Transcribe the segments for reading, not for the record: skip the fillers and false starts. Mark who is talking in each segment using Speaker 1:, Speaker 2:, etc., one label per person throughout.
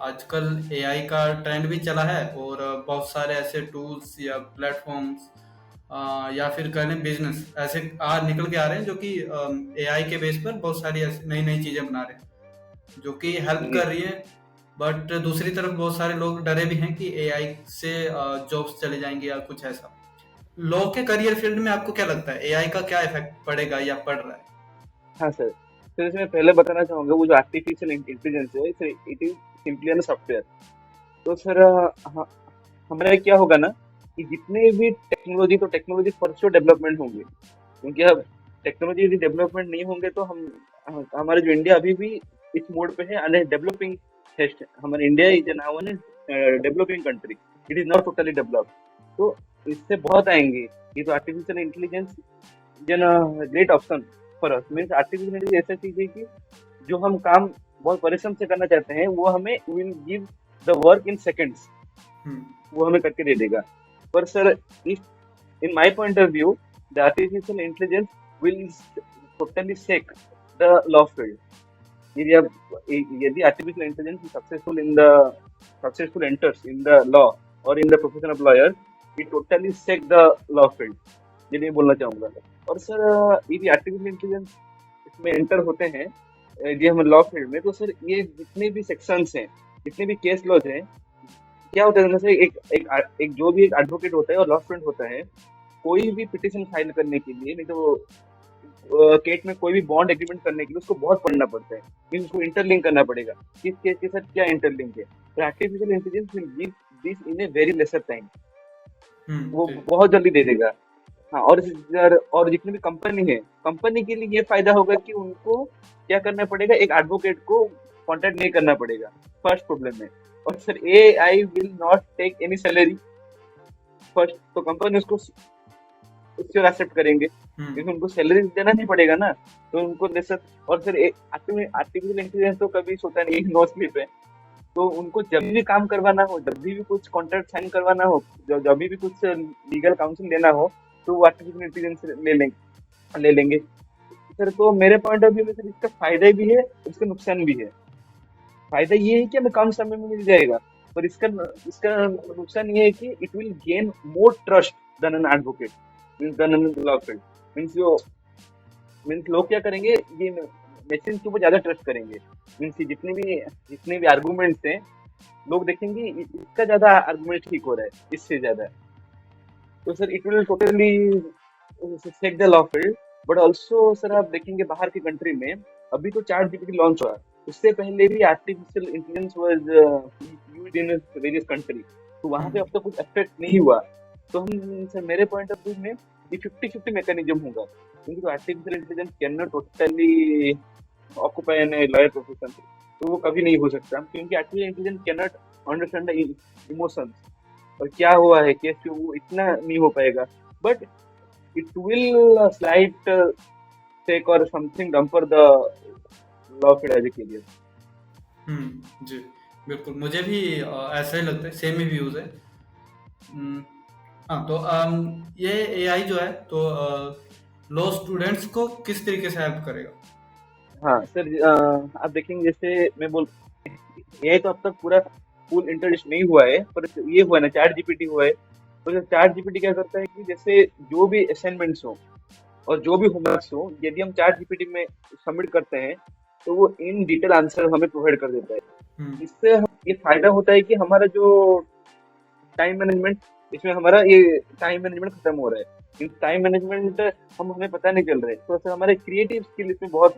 Speaker 1: आजकल एआई का ट्रेंड भी चला है, और बहुत सारे ऐसे टूल्स या प्लेटफॉर्म्स या फिर कह लें बिजनेस ऐसे निकल के आ रहे हैं जो कि एआई के बेस पर बहुत सारी ऐसी नई नई चीज़ें बना रहे हैं जो कि हेल्प
Speaker 2: जी।
Speaker 1: कर रही है। बट दूसरी तरफ बहुत सारे लोग डरे भी हैं कि एआई से जॉब्स चले जाएंगे या कुछ ऐसा। लॉ के करियर फील्ड में आपको क्या लगता है, एआई का क्या इफेक्ट पड़ेगा या पड़ रहा है?
Speaker 2: हाँ सर, तो इसमें पहले बताना चाहूंगा, वो जो आर्टिफिशियल इंटेलिजेंस है, it is simply an software. तो सर हमारे क्या होगा ना, कि जितने भी टेक्नोलॉजी फॉर श्योर डेवलपमेंट होंगे, क्योंकि अब टेक्नोलॉजी यदि डेवलपमेंट नहीं होंगे तो हमारे जो इंडिया अभी भी इस मोड पे है, अन डेवलपिंग। हमारा India is now an developing country, it is not totally developed. तो इससे बहुत आएंगे। ये तो आर्टिफिशियल इंटेलिजेंस जन great option for us. Means artificial intelligence ऐसा चीज है कि जो हम काम बहुत परिश्रम से करना चाहते हैं, वो हमें will give the work in seconds,
Speaker 1: hmm.
Speaker 2: वो हमें करके दे देगा। पर sir, if in my point of view, the artificial intelligence will totally shake the law field. यदि आप यदि artificial intelligence successful enters in the law और in the profession of lawyer, it totally shake the law field, ये नहीं बोलना चाहूंगा। और sir, यदि आर्टिफिशियल इंटेलिजेंस इसमें एंटर होते हैं, यदि हम लॉ फील्ड में, तो सर ये जितने भी सेक्शंस हैं, जितने भी केस लॉज हैं, क्या होता है ना सर, एक जो भी एक एडवोकेट होता है और लॉ स्टूडेंट होता है, कोई भी पिटिशन फाइल करने के लिए, नहीं तो केट में कोई भी बॉन्ड एग्रीमेंट करने के लिए उसको बहुत पढ़ना पड़ता है। मीन्स उसको इंटरलिंक करना पड़ेगा, किस केस के साथ क्या इंटरलिंक है। तो artificial intelligence will give this in a very lesser time, वो
Speaker 1: जी।
Speaker 2: बहुत जल्दी दे देगा। हाँ, और जितनी भी कंपनी है, कंपनी के लिए ये फायदा होगा कि उनको क्या करना पड़ेगा, एक एडवोकेट को कॉन्टेक्ट नहीं करना पड़ेगा, फर्स्ट प्रॉब्लम है। और sir, A I will not take any salary first, तो कंपनी उसको श्योर एक्सेप्ट करेंगे,
Speaker 1: हम्म।
Speaker 2: क्योंकि उनको सैलरी देना नहीं पड़ेगा ना। तो उनको लेसर। और सर, आर्टिफिशियल इंटेलिजेंस तो कभी सोता नहीं, नो स्लीप है। तो उनको जब भी काम करवाना हो, जब भी कुछ कॉन्ट्रैक्ट साइन करवाना हो, जब भी कुछ लीगल काउंसिल लेना हो, तो वो आर्टिफिशियल इंटेलिजेंस ले लेंगे सर। तो मेरे पॉइंट ऑफ व्यू में सर, इसका फायदा भी है, इसका नुकसान भी है। फायदा ये है कि हमें कम समय में मिल जाएगा, पर इसका इसका नुकसान ये है कि it will gain more trust than an advocate, means than an law field. Means जो मीन्स लोग क्या करेंगे, ये मशीन के ऊपर ज्यादा ट्रस्ट करेंगे। मीन्स जितने भी आर्गूमेंट्स हैं, लोग देखेंगे इसका ज्यादा आर्गुमेंट ठीक हो रहा है इससे ज्यादा। तो sir, it will totally sack the law field. But also sir, आप देखेंगे बाहर की कंट्री में, अभी तो चैट जीपीटी लॉन्च हुआ, उससे पहले भी artificial intelligence was used in various country, तो वहां पे अब
Speaker 1: हम्म।
Speaker 2: तक कुछ इफेक्ट नहीं हुआ। तो हम सर, मेरे पॉइंट ऑफ व्यू में ये 50-50 मैकेनिज्म होगा, क्योंकि तो artificial intelligence can not totally occupy an lawyer profession, तो वो कभी नहीं हो सकता, क्योंकि artificial intelligence can not understand the emotions, और क्या हुआ है केस पे, वो इतना नहीं हो पाएगा। But it will slight take or something dumper the law field as a career.
Speaker 1: जी, बिल्कुल मुझे भी ऐसा ही लगता है, सेम ही व्यूज़ है। हम्म। हाँ, तो ये एआई जो है तो लॉ स्टूडेंट्स को किस तरीके से हेल्प करेगा?
Speaker 2: हाँ सर, आप देखेंगे, जैसे मैं बोल, ये तो अब तक पूरा फुल इंट्रोड्यूस नहीं हुआ है, पर ये हुआ ना, चैट जीपीटी हुआ है। तो चैट जीपीटी क्या करता है कि जैसे जो भी असाइनमेंट्स हो और जो भी होमवर्क्स हो, यदि हम चैट जीपीटी में सबमिट करते हैं, तो वो इन डिटेल आंसर हमें प्रोवाइड कर देता है।
Speaker 1: हम्म।
Speaker 2: इससे ये फायदा होता है कि हमारा जो टाइम मैनेजमेंट, इसमें हमारा ये टाइम मैनेजमेंट खत्म हो रहा है। टाइम मैनेजमेंट हमें पता नहीं चल रहा है, तो ऐसे हमारे क्रिएटिव स्किल इसमें बहुत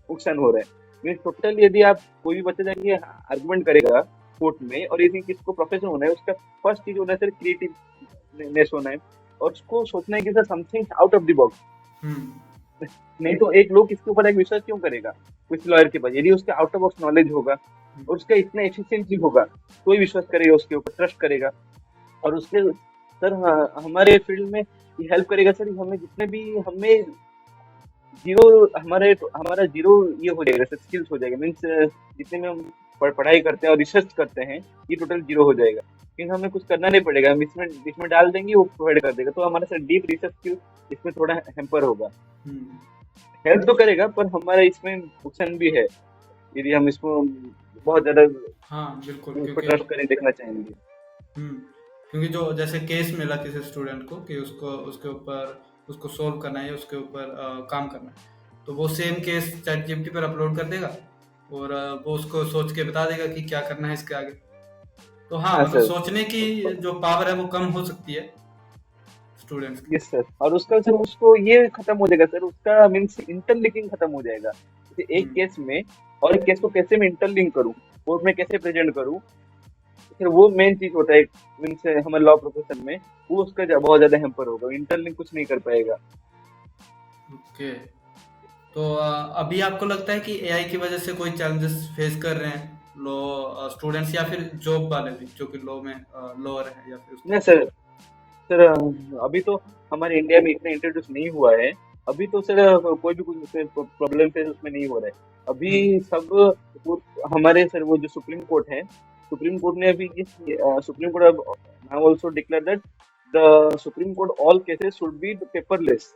Speaker 2: नुकसान हो रहा है। मीन टोटल, यदि आप कोई भी बच्चा जाके आर्गुमेंट करेगा कोर्ट में, और यदि किसको प्रोफेशन होना है, उसका फर्स्ट चीज होना है सर क्रिएटिवनेस होना है, और उसको सोचना है कि sir something out of the box.
Speaker 1: Hmm.
Speaker 2: नहीं तो एक लोग किसके ऊपर एक विश्वास क्यों करेगा, किसी लॉयर के पास, यदि उसका आउट ऑफ बॉक्स नॉलेज होगा और उसका इतना एफिशिएंसी होगा, तो ही विश्वास करेगा, उसके ऊपर ट्रस्ट करेगा। और उसके सर, हमारे फील्ड में ये हेल्प करेगा सर, हमें जितने भी हमें जीरो, हमारा जीरो ये हो जाएगा सर, स्किल्स हो जाएगा। मीन्स जितने में हम पढ़ाई करते हैं और रिसर्च करते हैं, ये टोटल जीरो हो जाएगा, क्योंकि हमें कुछ करना नहीं पड़ेगा, हम इसमें डाल देंगे, वो प्रोवाइड कर देगा। तो हमारा सर डीप रिसर्च स्किल इसमें थोड़ा हेम्पर होगा।
Speaker 1: हम्म।
Speaker 2: हेल्प तो करेगा, पर हमारा इसमें नुकसान भी है, यदि हम इसको बहुत ज्यादा
Speaker 1: हाँ बिल्कुल,
Speaker 2: उस पर
Speaker 1: क्योंकि
Speaker 2: ट्रस्ट करें, देखना चाहेंगे।
Speaker 1: हम्म, क्योंकि जो जैसे केस मिला किसी स्टूडेंट को कि उसको उसके ऊपर उसको सोल्व करना है या उसके ऊपर काम करना है, तो वो सेम केस चैट जीपीटी पर अपलोड कर देगा और वो उसको सोच के बता देगा कि क्या करना है इसके आगे। तो हाँ,
Speaker 2: हाँ
Speaker 1: मतलब
Speaker 2: सर।
Speaker 1: सोचने की जो पावर है वो कम हो सकती है स्टूडेंट्स की।
Speaker 2: यस सर, और उसका सर उसको ये खत्म हो जाएगा सर, उसका मीन्स इंटरलिंकिंग खत्म हो जाएगा। जैसे एक
Speaker 1: हम्म।
Speaker 2: केस में और एक केस को कैसे मैं इंटरलिंक करूँ, कोर्ट में कैसे प्रेजेंट करूँ, फिर वो मेन चीज होता है मीन्स हमारे लॉ प्रोफेशन में। वो उसका बहुत ज्यादा हेम्पर होगा, इंटरलिंक कुछ नहीं कर पाएगा।
Speaker 1: ओके। तो अभी आपको लगता है कि एआई की वजह से कोई चैलेंजेस फेस कर रहे हैं लॉ स्टूडेंट्स या फिर जॉब वाले भी जो कि लॉ में लोअर है या फिर उस
Speaker 2: ना
Speaker 1: तरह से?
Speaker 2: सर, सर अभी तो हमारे इंडिया में इतना इंट्रोड्यूस नहीं हुआ है। अभी तो सर कोई भी कुछ प्रॉब्लम फेस उसमें नहीं हो रहा है
Speaker 1: हम्म।
Speaker 2: अभी सब। वो हमारे सर वो जो सुप्रीम कोर्ट है, सुप्रीम कोर्ट ने अभी ये सुप्रीम कोर्ट अब now also declare that the supreme court all cases should be paperless.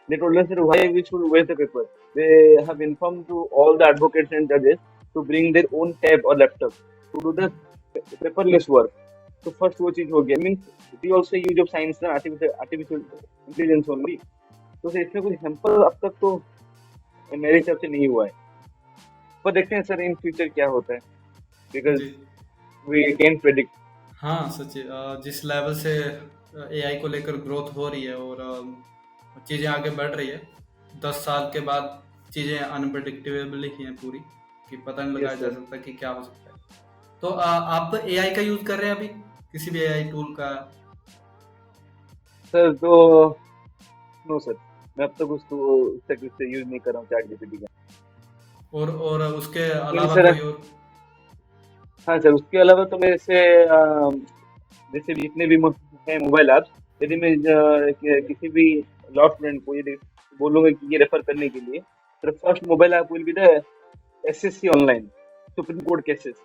Speaker 2: They told us that why we should waste the paper. They have informed to all the advocates and judges to bring their own tab or laptop to do the paperless work. तो first वो चीज हो गया, means we also use of science ना, artificial artificial intelligence only. तो sir इसमें कुछ sample अब तक तो मेरे हिसाब से नहीं हुआ है, पर देखते हैं सर इन फ्यूचर क्या होता है, बिकॉज
Speaker 1: जी।
Speaker 2: We can predict.
Speaker 1: हाँ सच है, जिस लेवल से एआई को लेकर ग्रोथ हो रही है और चीज़ें आगे बढ़ रही है, 10 साल के बाद चीज़ें अनप्रडिक्टेबल ही हैं पूरी, कि पता नहीं लगाया
Speaker 2: यस
Speaker 1: जा
Speaker 2: सर।
Speaker 1: सकता कि क्या हो सकता है। तो आप एआई का यूज़ कर रहे हैं अभी, किसी भी एआई टूल का?
Speaker 2: सर तो नो सर, मैं अब तक उसको उससे यूज नहीं कर रहा हूँ चैट जीपीटी का।
Speaker 1: और उसके
Speaker 2: मीन्स
Speaker 1: अलावा
Speaker 2: सर,
Speaker 1: कोई और?
Speaker 2: हाँ सर उसके अलावा तो मेरे से जैसे जितने भी हैं मोबाइल ऐप्स, यदि मैं किसी भी लॉ स्टूडेंट को यदि बोलूंगा कि ये रेफर करने के लिए, तो first mobile app will be the assessee online supreme court cases.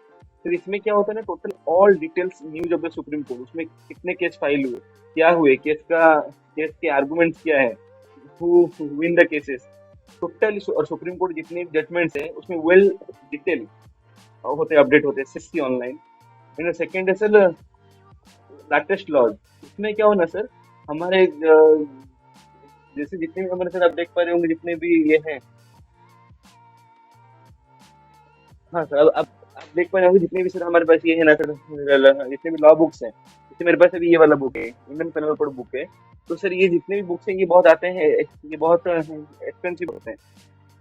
Speaker 2: फिर इसमें क्या होता है ना, total all details news of the supreme court, उसमें कितने केस फाइल हुए, क्या हुए, केस के आर्गुमेंट्स क्या है, who win the cases, total. और सुप्रीम कोर्ट जितने जजमेंट्स हैं उसमें वेल डिटेल होते अपडेट होते हैं एसएससी ऑनलाइन। एंड सेकंड है सर लेटेस्ट लॉज। इसमें क्या होना सर, हमारे जैसे जितने भी हमारे सर आप देख पा रहे होंगे जितने भी ये हैं, हाँ सर अब आप देख पा रहे होंगे जितने भी सर हमारे पास ये है ना सर, जितने भी लॉ बुक्स हैं, जैसे मेरे पास अभी ये वाला बुक है, इंडियन पेनल कोड बुक है। तो सर ये जितने भी बुक्स हैं ये बहुत आते हैं, ये बहुत एक्सपेंसिव होते हैं।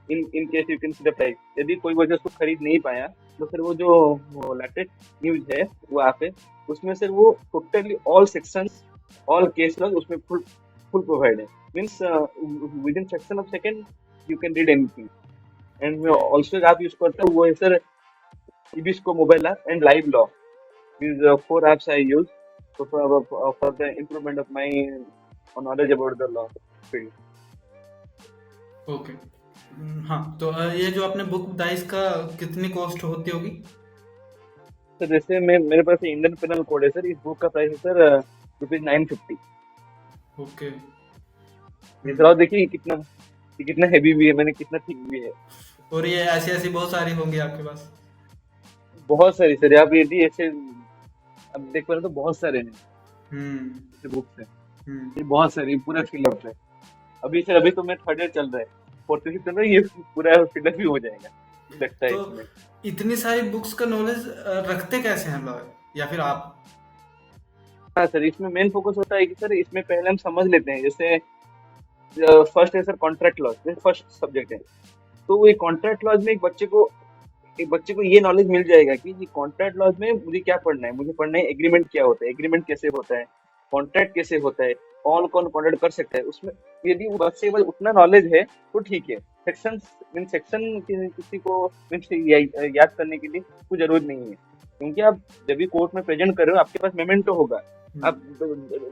Speaker 2: In case you can see the price, यदि कोई वजह उसको खरीद नहीं पाया, तो सर वो जो लेटेस्ट न्यूज है वो आप है, उसमें सर वो totally all sections, all case laws उसमें फुल फुल प्रोवाइड है। Means within section of second you can read anything. And मैं
Speaker 1: ओके।
Speaker 2: ऑल्सो आप यूज करता हूँ वो है sir Ibisco mobile app and live law. These four apps I use for the improvement of my knowledge about the law field.
Speaker 1: Okay. हाँ, तो ये जो आपने बुक बताई इसका कितनी कॉस्ट होती होगी?
Speaker 2: सर जैसे मैं मेरे पास इंडियन पेनल कोड है सर, इस बुक का प्राइस है सर ₹950।
Speaker 1: ओके।
Speaker 2: जरा देखिए ये कितना हैवी भी है, मैंने कितना थिक भी है।
Speaker 1: और ये ऐसी ऐसी बहुत सारी होंगी आपके पास?
Speaker 2: बहुत सारी सर, आप यदि ऐसे अब देख पा रहे हो तो बहुत सारे हैं
Speaker 1: हम्म।
Speaker 2: ऐसे बुक्स हैं।
Speaker 1: हम्म।
Speaker 2: ये बहुत सारी पूरा फिलअप है। अभी सर अभी तो मैं थर्ड ईयर चल रहा है, फोर्थ ईयर चल रहा है, ये पूरा फिलअप भी हो जाएगा लगता है
Speaker 1: तो
Speaker 2: इसमें।
Speaker 1: इतनी सारी बुक्स का नॉलेज रखते कैसे हैं लोग या फिर आप?
Speaker 2: हाँ सर, इसमें मेन फोकस होता है कि सर इसमें पहले हम समझ लेते हैं, जैसे फर्स्ट है सर कॉन्ट्रैक्ट लॉज, जैसे फर्स्ट सब्जेक्ट है। तो ये कॉन्ट्रैक्ट लॉज में एक बच्चे को ये नॉलेज मिल जाएगा कि ये कॉन्ट्रैक्ट लॉज में मुझे क्या पढ़ना है, मुझे पढ़ना है एग्रीमेंट क्या होता है, एग्रीमेंट कैसे होता है, कॉन्ट्रैक्ट कैसे होता है, कौन कौन कॉन्ट्रैक्ट कर सकता है उसमें। यदि वो बच्चे के पास उतना नॉलेज है तो ठीक है। सेक्शन मीन सेक्शन किसी को मीन्स याद करने के लिए कोई जरूरत नहीं है, क्योंकि आप जब भी कोर्ट में प्रेजेंट कर रहे हो आपके पास मेमेंटो होगा, आप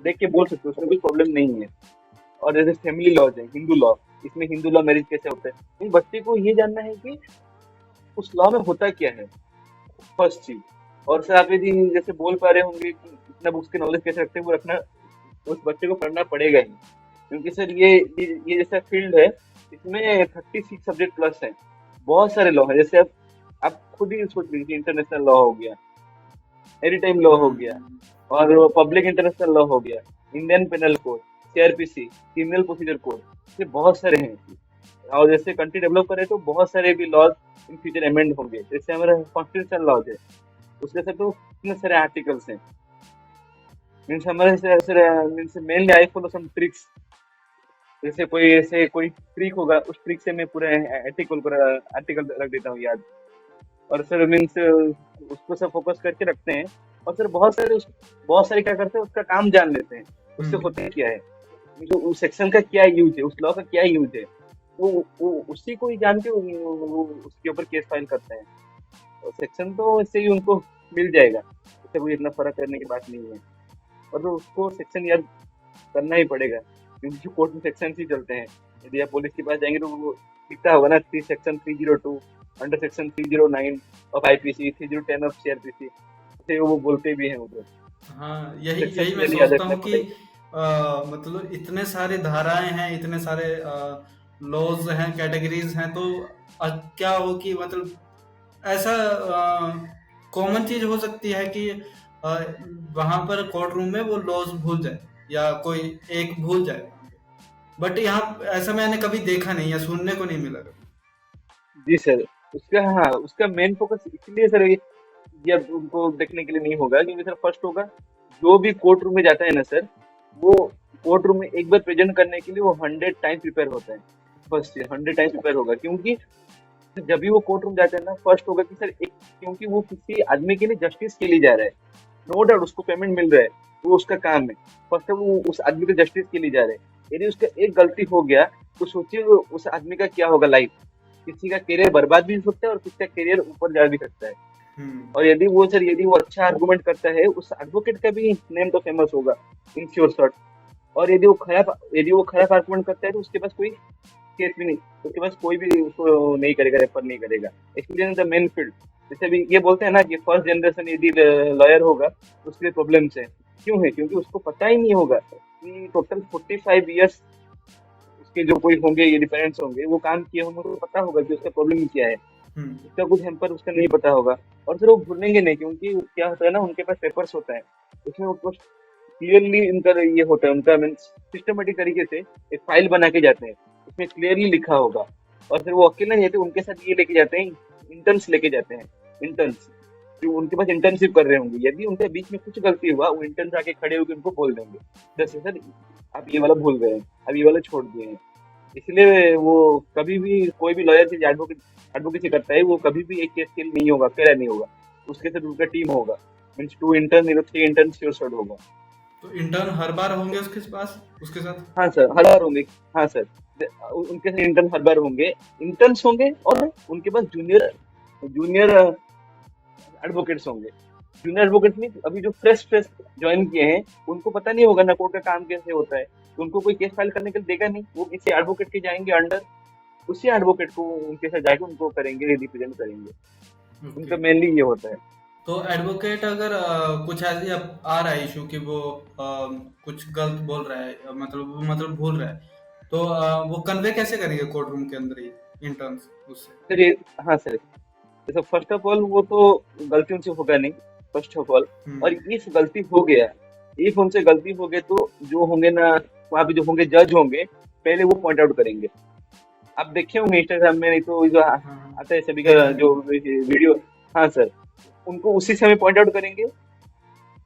Speaker 2: देख के बोल सकते हो, उसमें कोई प्रॉब्लम नहीं है। और जैसे फैमिली लॉज है, हिंदू लॉ, इसमें हिंदू लॉ मैरिज कैसे होता है, इन बच्चे को ये जानना है कि उस लॉ में होता क्या है, फर्स्ट चीज। और सर आप यदि जैसे बोल पा रहे होंगे कि इतना बुक्स की नॉलेज कैसे रखते हैं, वो रखना उस बच्चे को पढ़ना पड़ेगा ही, क्योंकि सर ये जैसा फील्ड है, इसमें 36 सब्जेक्ट प्लस है, बहुत सारे लॉ है। जैसे आप खुद ही सोच लीजिए, इंटरनेशनल लॉ हो गया, मैरीटाइम लॉ हो गया,
Speaker 1: हम्म।
Speaker 2: और पब्लिक इंटरनेशनल लॉ हो गया, Indian penal code, CrPC, criminal procedure code, ये बहुत सारे हैं। और जैसे कंट्री डेवलप करे तो बहुत सारे भी लॉज इन फ्यूचर अमेंड होंगे। जैसे हमारा कॉन्स्टिट्यूशन लॉज है, उसके साथ तो इतने सारे आर्टिकल्स हैं। मीन्स हमारे means mainly I follow some tricks. जैसे कोई ऐसे कोई ट्रिक होगा, उस ट्रिक से मैं पूरे आर्टिकल रख देता हूँ याद। और सर मीन्स उसको सब फोकस करके रखते हैं। और सर बहुत सारे क्या करते हैं, उसका काम जान लेते हैं, उससे
Speaker 1: हम्म।
Speaker 2: होता क्या है, जो उस सेक्शन का क्या यूज है, उस लॉ का क्या यूज है, वो उसी को ही जान के वो उसके ऊपर केस फाइल करते हैं। और सेक्शन तो ऐसे ही उनको मिल जाएगा, उससे कोई इतना फर्क करने की बात नहीं है। और तो उसको सेक्शन याद करना ही पड़ेगा, क्योंकि कोर्ट में सेक्शन ही चलते हैं। यदि आप पुलिस के पास जाएंगे तो वो लिखता होगा ना, three section 302, under section 309 of IPC, 3010 of CrPC, से वो बोलते भी हैं उधर।
Speaker 1: हाँ, यही
Speaker 2: सेक्शन
Speaker 1: यही मैं
Speaker 2: क्लियरली याद
Speaker 1: सोचता
Speaker 2: रखना
Speaker 1: हूँ कि
Speaker 2: पड़ेगा।
Speaker 1: मतलब इतने सारे धाराएं हैं, इतने सारे लॉज हैं, कैटेगरीज हैं, तो क्या हो कि मतलब ऐसा कॉमन चीज हो सकती है कि वहां पर कोर्ट रूम में वो लॉज भूल जाए या कोई एक भूल जाए, बट यहाँ ऐसा मैंने कभी देखा नहीं या सुनने को नहीं मिला कभी।
Speaker 2: जी सर। उसका, हाँ, उसका मेन फोकस इसलिए सर ये अब उनको देखने के लिए नहीं होगा, क्योंकि सर फर्स्ट होगा, जो भी कोर्ट रूम में जाता है ना सर, वो कोर्ट रूम में एक बार प्रेजेंट करने के लिए वो 100 टाइम प्रिपेयर होता है। फर्स्ट से 100 टाइम प्रिपेयर होगा, क्योंकि जब भी वो कोर्ट रूम जाता है ना, फर्स्ट होगा कि सर एक, क्योंकि वो किसी आदमी के लिए जस्टिस के लिए जा रहा है, नो डाउट उसको पेमेंट मिल रहा है, वो उसका काम है। फर्स्ट ऑफ वो उस आदमी को जस्टिस के लिए जा रहे हैं। यदि उसका एक गलती हो गया, तो सोचिए उस आदमी का क्या होगा लाइफ। किसी का करियर बर्बाद भी हो सकता है और किसी का करियर ऊपर जा भी सकता है।
Speaker 1: हम्म।
Speaker 2: और यदि वो अच्छा आर्गुमेंट करता है, उस एडवोकेट का भी नेम तो फेमस होगा इन श्योर शॉर्ट। और यदि वो खराब आर्गुमेंट करता है, तो उसके पास कोई केस भी नहीं, उसके पास कोई भी उसको नहीं करेगा, रेफर नहीं करेगा। Experience the main field. जैसे अभी ये बोलते हैं ना कि फर्स्ट जनरेशन यदि लॉयर होगा, तो उसके लिए प्रॉब्लम्स है। क्यों है? क्योंकि उसको पता ही नहीं होगा कि टोटल 45 ईयर्स उसके जो कोई होंगे, ये पेरेंट्स होंगे, वो काम किए होंगे, उनको पता होगा कि उसका प्रॉब्लम क्या है।
Speaker 1: हम्म।
Speaker 2: उसका कुछ हेम्पर उसका नहीं पता होगा। और फिर वो भूलेंगे नहीं, क्योंकि क्या होता है ना, उनके पास पेपर्स होता है, उसमें उनको क्लियरली इनका ये होता है, उनका मीन्स सिस्टमेटिक तरीके से एक फाइल बना के जाते हैं, उसमें क्लियरली लिखा होगा। और फिर वो अकेले नहीं जाते, उनके साथ ये लेके जाते हैं, इंटर्न्स लेके जाते हैं। इंटर्न्स जो उनके पास इंटर्नशिप कर रहे होंगे, यदि उनके बीच में कुछ गलती हुआ, वो इंटर्न्स आके खड़े होकर उनको बोल देंगे, जैसे सर आप ये वाला भूल गए हैं, आप ये वाला छोड़ दिए हैं। इसलिए वो कभी भी कोई भी लॉयर से एडवोकेसी करता है, वो कभी भी एक केस के लिए नहीं होगा, अकेला नहीं होगा, उसके साथ उनका टीम होगा। Means 2 intern, 3 intern sure shot होगा।
Speaker 1: तो इंटर्न हर बार होंगे उसके पास, उसके साथ?
Speaker 2: हाँ सर, हर बार होंगे। हाँ सर, उनके साथ इंटर्न हर बार होंगे, इंटर्न्स होंगे, और उनके पास जूनियर जूनियर एडवोकेट्स होंगे। जूनियर एडवोकेट्स में अभी जो फ्रेश फ्रेश ज्वाइन किए हैं, उनको पता नहीं होगा ना कोर्ट का काम कैसे होता है, तो उनको कोई केस फाइल करने के लिए देगा नहीं, वो किसी एडवोकेट के जाएंगे अंडर, उसी एडवोकेट को उनके साथ जाके उनको करेंगे, रिप्रेजेंट करेंगे।
Speaker 1: ओके।
Speaker 2: उनका मेनली ये होता है।
Speaker 1: तो एडवोकेट अगर कुछ ऐसे आ रहा है इशू कि वो कुछ गलत बोल रहा है, मतलब भूल रहा है, तो वो कन्वे कैसे करेंगे कोर्ट रूम के अंदर ही इंटर्न्स उससे?
Speaker 2: सर ये, हाँ सर, जैसे फर्स्ट ऑफ ऑल वो तो गलती उनसे होगा नहीं, फर्स्ट ऑफ ऑल। और
Speaker 1: हम्म।
Speaker 2: इफ गलती हो गया, इफ उनसे गलती हो गई, तो जो होंगे ना, वहाँ पे जो होंगे जज होंगे, पहले वो पॉइंट आउट करेंगे। आप देखे होंगे इंस्टाग्राम में, नहीं तो जो
Speaker 1: हाँ हाँ,
Speaker 2: आता है सभी का
Speaker 1: देखा है।
Speaker 2: जो वीडियो। हाँ सर, उनको उसी समय पॉइंट आउट करेंगे।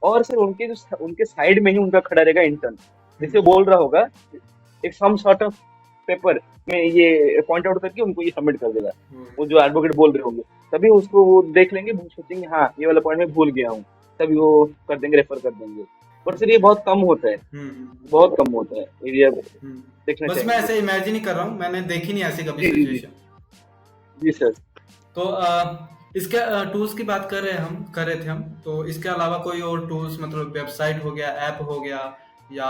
Speaker 2: और सर उनके साइड में ही उनका खड़ा रहेगा इंटर्न, जैसे
Speaker 1: हम्म।
Speaker 2: बोल रहा होगा, एक सम सॉर्ट ऑफ पेपर में ये पॉइंट आउट करके उनको ये सबमिट कर देगा, वो जो एडवोकेट बोल रहे होंगे। तभी उसको वो देख लेंगे, वो सोचेंगे हाँ ये वाला पॉइंट मैं भूल गया हूँ, तभी वो कर देंगे, रेफर कर देंगे। पर सर ये बहुत कम होता है, बहुत कम होता है, एरिया
Speaker 1: हम्म।
Speaker 2: देखना
Speaker 1: बस मैं
Speaker 2: चाहेंगे।
Speaker 1: ऐसे इमेजिन ही कर रहा हूँ, मैंने देखी नहीं ऐसी कभी
Speaker 2: जी जी जी।
Speaker 1: सिचुएशन।
Speaker 2: जी सर।
Speaker 1: तो इसके टूल्स की बात कर रहे थे हम, तो इसके अलावा कोई और टूल्स, मतलब वेबसाइट हो गया, ऐप हो गया, या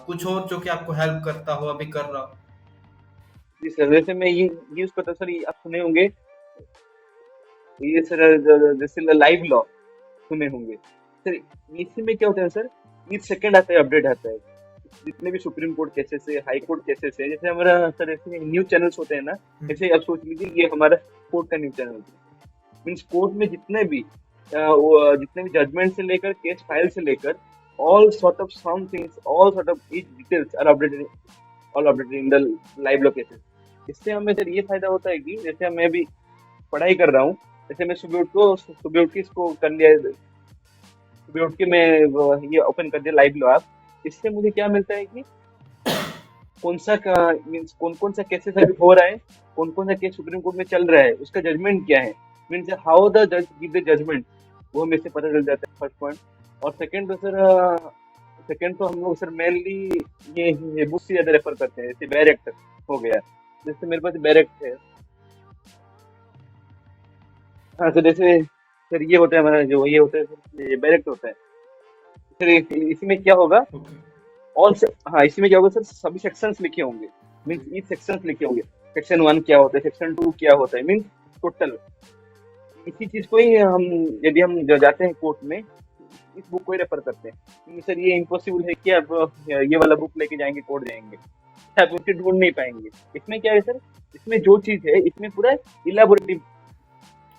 Speaker 1: कुछ और जो कि आपको हेल्प करता हो, अभी कर रहा हो?
Speaker 2: जी सर, वैसे मैं ये यूज करता सर, ये आप सुने होंगे, ये सर जैसे लाइव लॉ सुने होंगे सर। इसी में क्या होता है सर, ईच सेकंड आता है, अपडेट आता है। जितने भी सुप्रीम कोर्ट केसेस है, हाई कोर्ट केसेस है, जैसे हमारा सर ऐसे न्यूज चैनल्स होते हैं ना,
Speaker 1: हम्म।
Speaker 2: ऐसे आप सोच लीजिए ये हमारा कोर्ट का न्यूज चैनल है। मीन्स कोर्ट में जितने भी जजमेंट से लेकर केस फाइल से लेकर all sort of each details are updated, all updated in the live location. इससे हमें सर ये फायदा होता है कि जैसे मैं अभी पढ़ाई कर रहा हूँ, जैसे मैं सुबह उठ के इसको कर लिया, सुबह उठ के मैं ये ओपन कर दिया लाइव लो आप। इससे मुझे क्या मिलता है कि कौन सा मीन्स कौन कौन सा केसेस अभी हो रहा है, कौन कौन सा केस सुप्रीम कोर्ट में चल रहा है, उसका जजमेंट क्या है, मीन्स हाउ द जज गिव द जजमेंट, वो हमें इससे पता चल जाता है, फर्स्ट पॉइंट। और सेकंड तो सर, सेकंड तो हम लोग सर मेनली ये बुक से ज्यादा रेफर करते हैं, जैसे बैरेक्ट हो गया, जैसे मेरे पास बैरेक्ट है। हाँ सर, जैसे सर ये होता है हमारा, जो ये होता है सर, ये बैरेक्ट होता है सर। इसमें क्या होगा,
Speaker 1: ओके।
Speaker 2: हाँ इसमें क्या होगा सर, सभी सेक्शंस लिखे होंगे, मीन्स ईच सेक्शंस लिखे होंगे, सेक्शन 1 क्या होता है, सेक्शन 2 क्या होता है, मीन्स टोटल इसी चीज को ही हम, यदि हम जाते हैं कोर्ट में, इस बुक को ही रेफर करते हैं। क्योंकि सर ये इम्पॉसिबल है कि आप ये वाला बुक लेके जाएंगे कोर्ट जाएंगे, आप उसके ढूंढ नहीं पाएंगे। इसमें क्या है सर, इसमें जो चीज है इसमें पूरा इलाबोरेटिव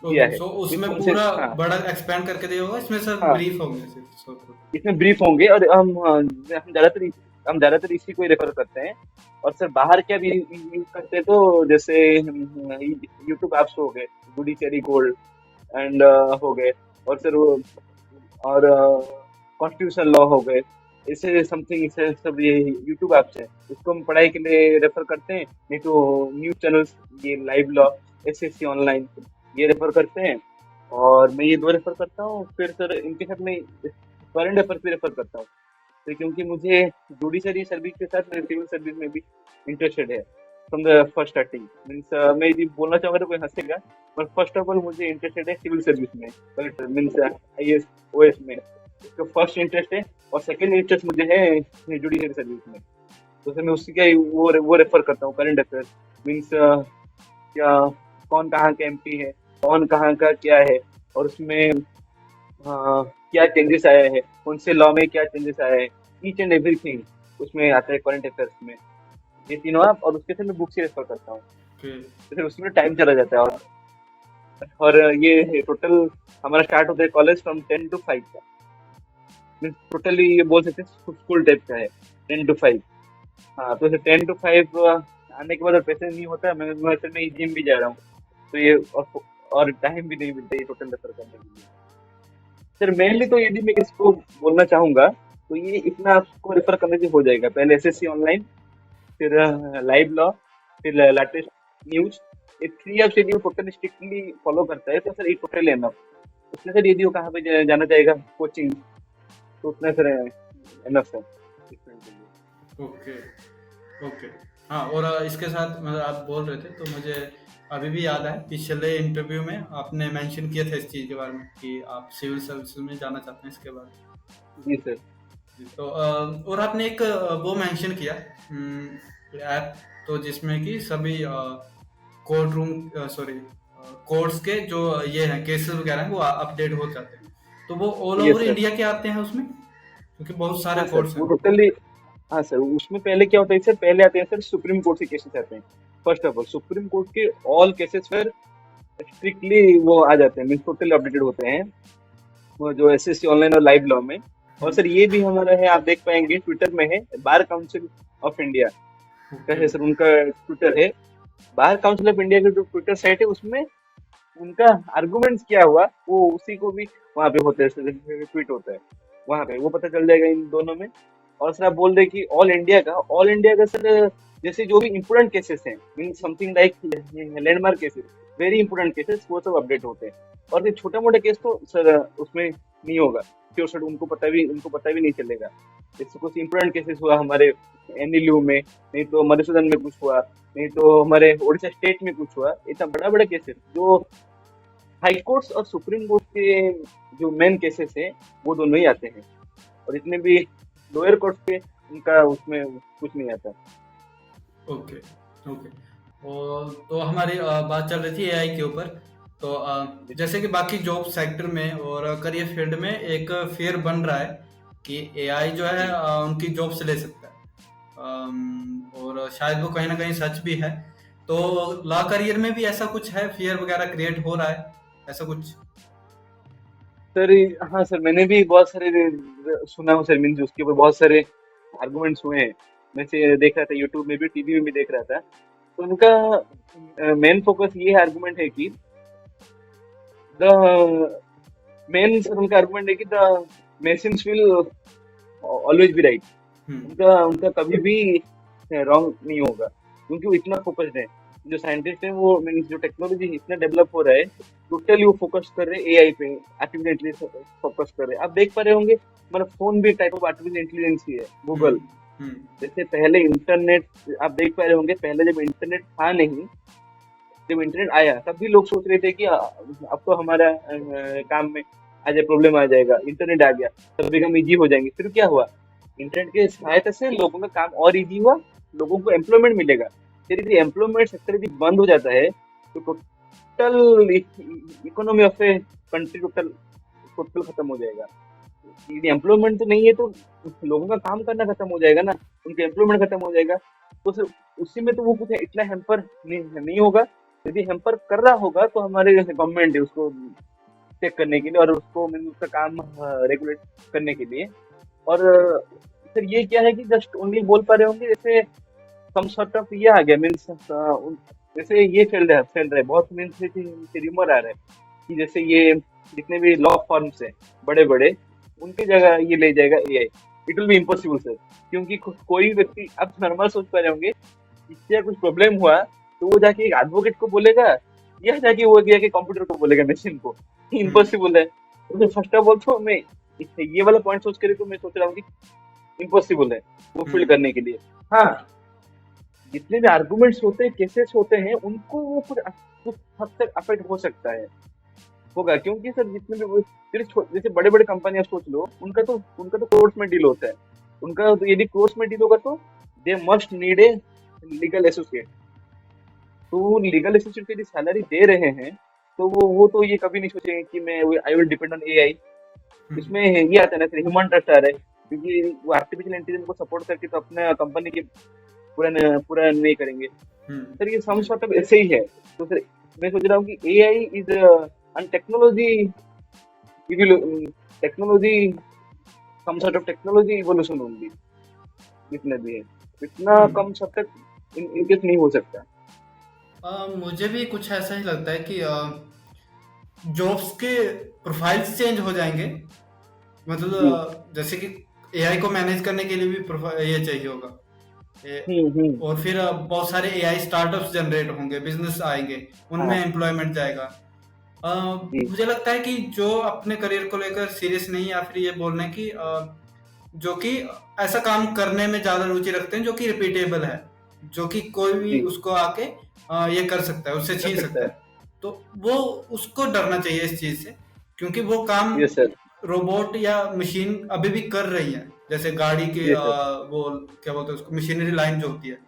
Speaker 2: दिया
Speaker 1: ओके,
Speaker 2: है,
Speaker 1: सो
Speaker 2: मीन्स
Speaker 1: उसमें
Speaker 2: कौन से,
Speaker 1: पूरा
Speaker 2: हाँ
Speaker 1: बड़ा एक्सपेंड करके दिया होगा, इसमें सर
Speaker 2: हाँ,
Speaker 1: ब्रीफ होंगे सिर्फ शॉर्ट।
Speaker 2: इसमें ब्रीफ होंगे, और हम ज्यादातर इसी को ही रेफर करते हैं। और सर बाहर क्या भी यूज करते हैं, तो जैसे यूट्यूब ऐप्स हो गए, जुडिशरी गोल्ड एंड हो गए, और सर और कॉन्स्टिट्यूशन लॉ हो गए, इससे समथिंग, इससे सब ये यूट्यूब ऐप्स है, इसको हम पढ़ाई के लिए रेफर करते हैं। नहीं तो न्यूज चैनल्स, ये लाइव लॉ, एसएससी ऑनलाइन, ये रेफर करते हैं। और मैं ये दो रेफर करता हूँ, फिर सर इनके साथ मैं करंट अफेयर भी रेफर करता हूँ। तो क्योंकि मुझे जुडिशरी सर्विस के साथ सिविल सर्विस में भी इंटरेस्टेड है from the first starting, means मैं यदि बोलना चाहूंगा तो कोई हंसेगा, पर फर्स्ट ऑफ ऑल मुझे इंटरेस्टेड है सिविल सर्विस में, कलेक्टर मीन्स आईएएस ओएस में, इसका फर्स्ट इंटरेस्ट है। और सेकंड इंटरेस्ट मुझे है जुडिशरी सर्विस में, तो सर मैं उसी का ही वो रेफर करता हूँ, करंट अफेयर मीन्स क्या, कौन कहाँ का एमपी है, कौन कहाँ का क्या है, और उसमें हाँ, क्या चेंजेस आया है, कौन से लॉ में क्या चेंजेस आया है, ईच एंड एवरीथिंग उसमें आता है करंट अफेयर्स में। ये तीनों आप, और उसके साथ मैं बुक से रेफर करता हूँ,
Speaker 1: ओके।
Speaker 2: तो फिर उसमें टाइम चला जाता है। और ये टोटल हमारा स्टार्ट होता है कॉलेज फ्रॉम 10 to 5 का, मीन्स टोटली ये बोल सकते हैं स्कूल टाइप का है, 10 to 5। हाँ, तो 10 to 5 आने के बाद और पैसे नहीं होता है, मैं असल में जिम भी जा रहा हूँ, तो ये और टाइम भी नहीं मिलता ये टोटल रेफर करने के लिए। सर मेनली तो यदि मैं इसको बोलना चाहूंगा, तो ये इतना आपको रेफर करने से हो जाएगा, पहले एसएससी ऑनलाइन, फिर लाइव लॉ, फिर लेटेस्ट न्यूज, ये थ्री आप शेड्यूल टोटल स्ट्रिक्टली फॉलो करता है, तो सर ये टोटल एनफ। उसमें सर यदि वो कहाँ पे जाना चाहेगा कोचिंग, तो उतना सर एनफ है स्टूडेंट के लिए।
Speaker 1: ओके। ओके। हाँ, और इसके साथ मतलब आप बोल रहे थे तो मुझे अभी भी याद है, पिछले इंटरव्यू में आपने मेंशन किया था इस चीज़ के बारे में कि आप सिविल सर्विसेज में जाना चाहते हैं इसके बारे
Speaker 2: जी सर।
Speaker 1: में। तो और आपने एक वो मेंशन किया ऐप, तो जिसमें कि सभी कोर्ट रूम, सॉरी, कोर्ट्स के जो ये हैं केसेस वगैरह हैं वो अपडेट हो जाते हैं, तो वो all
Speaker 2: yes
Speaker 1: over
Speaker 2: sir.
Speaker 1: India के आते हैं उसमें, क्योंकि बहुत सारे
Speaker 2: हाँ सर,
Speaker 1: कोर्ट्स
Speaker 2: वो
Speaker 1: हैं।
Speaker 2: टोटली, हाँ सर, उसमें पहले क्या होता है सर, पहले आते हैं सर सुप्रीम कोर्ट के केसेस आते हैं। First of all supreme court के ऑल केसेस पर स्ट्रिक्टली वो आ जाते हैं, मीन्स टोटली अपडेटेड होते हैं, वो जो एसएससी ऑनलाइन और लाइव लॉ में। और सर ये भी हमारा है, आप देख पाएंगे ट्विटर में है, बार काउंसिल ऑफ इंडिया का
Speaker 1: ओके।
Speaker 2: है सर, उनका ट्विटर है। बार काउंसिल ऑफ इंडिया का जो ट्विटर साइट है, उसमें उनका आर्गुमेंट्स क्या हुआ, वो उसी को भी वहाँ पे होता है सर, ट्वीट होता है वहाँ पे, वो पता चल जाएगा इन दोनों में। और सर आप बोल रहे कि ऑल इंडिया का सर, जैसे जो भी इम्पोर्टेंट केसेस हैं, mean something like landmark cases, very important cases, वो सब अपडेट होते हैं। और ये छोटा मोटा केस तो सर उसमें नहीं होगा, क्यों सर, उनको पता भी नहीं चलेगा। जैसे कुछ इंपोर्टेंट केसेस हुआ हमारे एनएलयू में, नहीं तो मधुसूदन में कुछ हुआ, नहीं तो हमारे उड़ीसा स्टेट में कुछ हुआ, इतना बड़ा बड़ा केसेस जो हाई कोर्ट्स और सुप्रीम कोर्ट के जो मेन केसेस हैं, वो दोनों ही आते हैं। और जितने भी लोअर कोर्ट्स के, उनका उसमें कुछ नहीं आता।
Speaker 1: ओके। ओके। और तो हमारी बात चल रही थी एआई के ऊपर, तो जैसे कि बाकी जॉब सेक्टर में और करियर फील्ड में एक फेयर बन रहा है कि एआई जो है
Speaker 2: जी
Speaker 1: उनकी जॉब से ले सकता है, और शायद वो कहीं ना कहीं सच भी है। तो लॉ करियर में भी ऐसा कुछ है, फेयर वगैरह क्रिएट हो रहा है।
Speaker 2: ऐसा कुछ? सर हाँ सर, मैंने भी बहुत सारे सुना हूँ सर, मीन्स उसके ऊपर बहुत सारे आर्गुमेंट्स हुए हैं। मैं से देख रहा था यूट्यूब में भी, टीवी में भी देख रहा था। तो उनका मेन फोकस ये आर्गुमेंट है कि द मेन सर उनका आर्गुमेंट है कि the machines will always be right. उनका उनका कभी भी रॉन्ग नहीं होगा, क्योंकि वो इतना फोकस्ड है। जो साइंटिस्ट है वो मीन्स जो टेक्नोलॉजी इतना डेवलप हो रहा है, टोटली वो फोकस कर रहे हैं एआई पे, आर्टिफिशियल इंटेलिजेंस फोकस कर रहे हैं। आप देख पा रहे होंगे हमारा फोन भी टाइप ऑफ आर्टिफिशियल इंटेलिजेंस ही है, गूगल। जैसे पहले इंटरनेट आप देख पा रहे होंगे, पहले जब इंटरनेट था नहीं, जब इंटरनेट आया तब भी लोग सोच रहे थे कि अब तो हमारा काम में आ जाए, प्रॉब्लम आ जाएगा। इंटरनेट आ गया तब भी हम इजी हो जाएंगे। फिर क्या हुआ, इंटरनेट के सहायता से लोगों का काम और इजी हुआ, लोगों को एम्प्लॉयमेंट मिलेगा। फिर यदि एम्प्लॉयमेंट सेक्टर यदि बंद हो जाता है तो total economy of a country total total खत्म हो जाएगा। यदि एम्प्लॉयमेंट तो नहीं है तो लोगों का काम करना खत्म हो जाएगा ना, उनका एम्प्लॉयमेंट खत्म हो जाएगा। तो सिर्फ उसी में तो वो कुछ इतना हेम्पर नहीं होगा। यदि हेम्पर कर रहा होगा तो हमारे जैसे गवर्नमेंट है उसको चेक करने के लिए और उसको मीन उसका काम रेगुलेट करने के लिए। और सर ये क्या है कि जस्ट ओनली बोल पा रहे होंगे, जैसे सम सॉर्ट ऑफ ये आ गया मीन्स, जैसे ये फैल रहा है बहुत, मीन्स रिमर आ रहा है कि जैसे ये जितने भी लॉ फॉर्म्स है बड़े बड़े, उनकी जगह ये ले जाएगा AI. It will be impossible sir, क्योंकि कोई व्यक्ति, आप नॉर्मल सोच पा रहे होंगे, इससे कुछ प्रॉब्लम हुआ तो वो जाके एक एडवोकेट को बोलेगा या जाके वो जाके कंप्यूटर को बोलेगा, मशीन को? इम्पॉसिबल है। तो फर्स्ट ऑफ ऑल तो मैं ये वाला पॉइंट सोच कर तो मैं सोच रहा हूँ कि इम्पॉसिबल है वो फील करने के लिए। हाँ, जितने भी आर्गुमेंट्स होते हैं, केसेस होते हैं, उनको वो कुछ हद तक अफेक्ट हो सकता है, होगा। क्योंकि सर जितने भी जैसे बड़े बड़े कंपनियां सोच लो, उनका तो कोर्ट्स में डील होता है। उनका तो यदि कोर्ट्स में डील होगा तो they must need a legal associate. तो लीगल एसोसिएट की यदि सैलरी दे रहे हैं तो वो तो ये कभी नहीं सोचेंगे कि मैं I will depend on AI. इसमें ये आता है ना, ह्यूमन ट्रस्ट आ रहा है, क्योंकि वो आर्टिफिशियल इंटेलिजेंस को सपोर्ट करके तो अपना कंपनी के पूरा नहीं करेंगे। सर ये सम सॉर्ट ऑफ ऐसे ही है। तो सर मैं सोच रहा हूँ कि AI is and technology some sort of technology evolution only, जितना भी है इतना कम सब तक इनकेस नहीं हो सकता।
Speaker 1: मुझे भी कुछ ऐसा ही लगता है कि जॉब्स के प्रोफाइल्स चेंज हो जाएंगे। मतलब जैसे कि एआई को मैनेज करने के लिए भी प्रोफाइल ये चाहिए होगा। और फिर बहुत सारे एआई स्टार्टअप्स जनरेट होंगे, बिजनेस आएंगे, उनमें एम्प्लॉयमेंट जाएगा। मुझे लगता है कि जो अपने करियर को लेकर सीरियस नहीं, या फिर ये बोल रहे हैं कि जो कि ऐसा काम करने में ज्यादा रुचि रखते हैं जो कि रिपीटेबल है, जो कि कोई भी उसको आके ये कर सकता है, उससे छीन सकता है, तो वो उसको डरना चाहिए इस चीज से। क्योंकि वो काम रोबोट या मशीन अभी भी कर रही है। जैसे गाड़ी के वो क्या बोलते हैं उसको, मशीनरी लाइन जो होती है,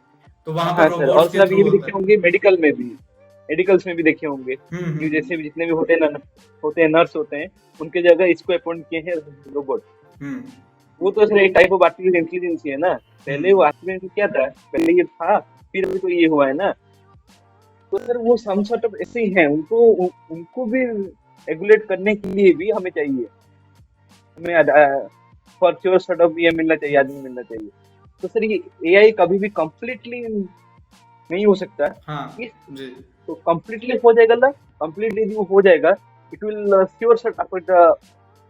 Speaker 1: तो वहां पर रोबोट्स के थ्रू होता है।
Speaker 2: होंगे मेडिकल्स में भी देखे होंगे कि जैसे भी जितने भी होते हैं नर्स होते हैं, उनके जगह इसको अपॉइंट किए हैं रोबोट। वो तो सर एक टाइप ऑफ आर्टिफिशियल इंटेलिजेंस है ना। पहले वो आर्टिफिशियल क्या था, पहले ये था, फिर अभी तो ये हुआ है ना। तो सर वो सम सॉर्ट ऑफ ऐसे ही है, उनको भी रेगुलेट करने के लिए भी हमें चाहिए, हमें फॉर श्योर सॉर्ट ऑफ ये मिलना चाहिए, आदमी मिलना चाहिए। तो सर ये एआई कभी भी कंप्लीटली नहीं हो सकता। जी। तो कंप्लीटली हो जाएगा ना, कंप्लीटली जो हो जाएगा, it will sure sort affect the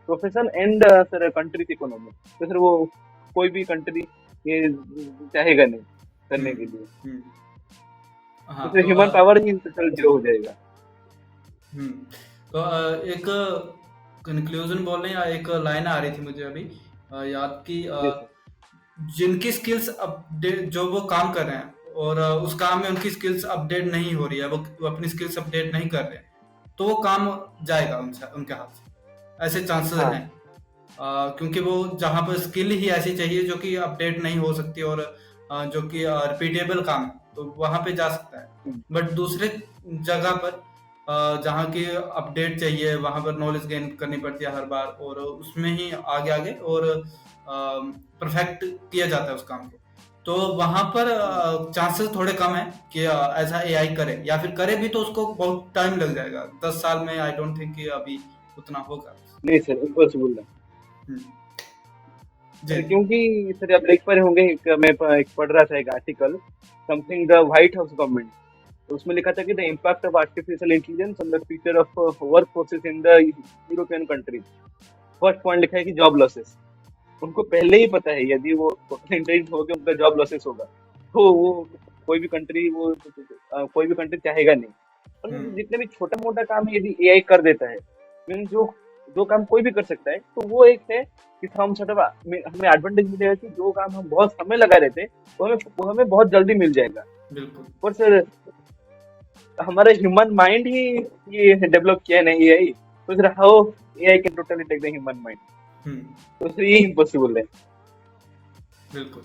Speaker 2: profession and sir countries economy. तो सर वो कोई भी कंट्री ये चाहेगा नहीं करने के लिए। तो फिर ह्यूमन पावर ही जीरो हो जाएगा।
Speaker 1: तो एक कंक्लूजन बोलने या एक लाइन आ रही थी मुझे अभी याद की, जिनकी स्किल्स अपडेट, जो वो काम कर रहे हैं और उस काम में उनकी स्किल्स अपडेट नहीं हो रही है, वो अपनी स्किल्स अपडेट नहीं कर रहे, तो वो काम जाएगा उनके हाथ से, ऐसे चांसेस हैं। क्योंकि वो जहाँ पर स्किल ही ऐसी चाहिए जो कि अपडेट नहीं हो सकती और जो कि रिपीटेबल काम है, तो वहां पे जा सकता है। बट दूसरे जगह पर जहाँ की अपडेट चाहिए, वहां पर नॉलेज गेन करनी पड़ती है हर बार, और उसमें ही आगे और परफेक्ट किया जाता है उस काम को। तो वहां पर चांसेस थोड़े कम है कि ऐसा एआई करे, या फिर करे भी तो उसको बहुत टाइम लग जाएगा, 10 साल में आई डोंट थिंक कि अभी उतना होगा।
Speaker 2: नहीं सर, इम्पॉसिबल है
Speaker 1: हम्म, जी।
Speaker 2: सर, क्योंकि सर आप देख पा रहे होंगे, एक पढ़ रहा था एक article, something the white house government, तो उसमें लिखा था कि the impact of artificial intelligence on the future of work forces in the European countries. First point लिखा है कि जॉब लॉसेस। उनको पहले ही पता है यदि वो इंटेलिजेंट हो गया उनका जॉब लॉसेस होगा, तो वो कोई भी कंट्री चाहेगा नहीं। और
Speaker 1: हम्म,
Speaker 2: जितने भी छोटा मोटा काम यदि एआई कर देता है, मीन जो जो काम कोई भी कर सकता है, तो वो एक है कि हम हमें एडवांटेज मिलेगा कि जो काम हम बहुत समय लगा रहे थे वो हमें बहुत जल्दी मिल जाएगा।
Speaker 1: बिल्कुल।
Speaker 2: पर सर हमारा ह्यूमन माइंड ही ये डेवलप किया है ना एआई, तो sir how AI can totally take the human mind,
Speaker 1: hmm,
Speaker 2: तो सर ये इम्पॉसिबल है।
Speaker 1: बिल्कुल।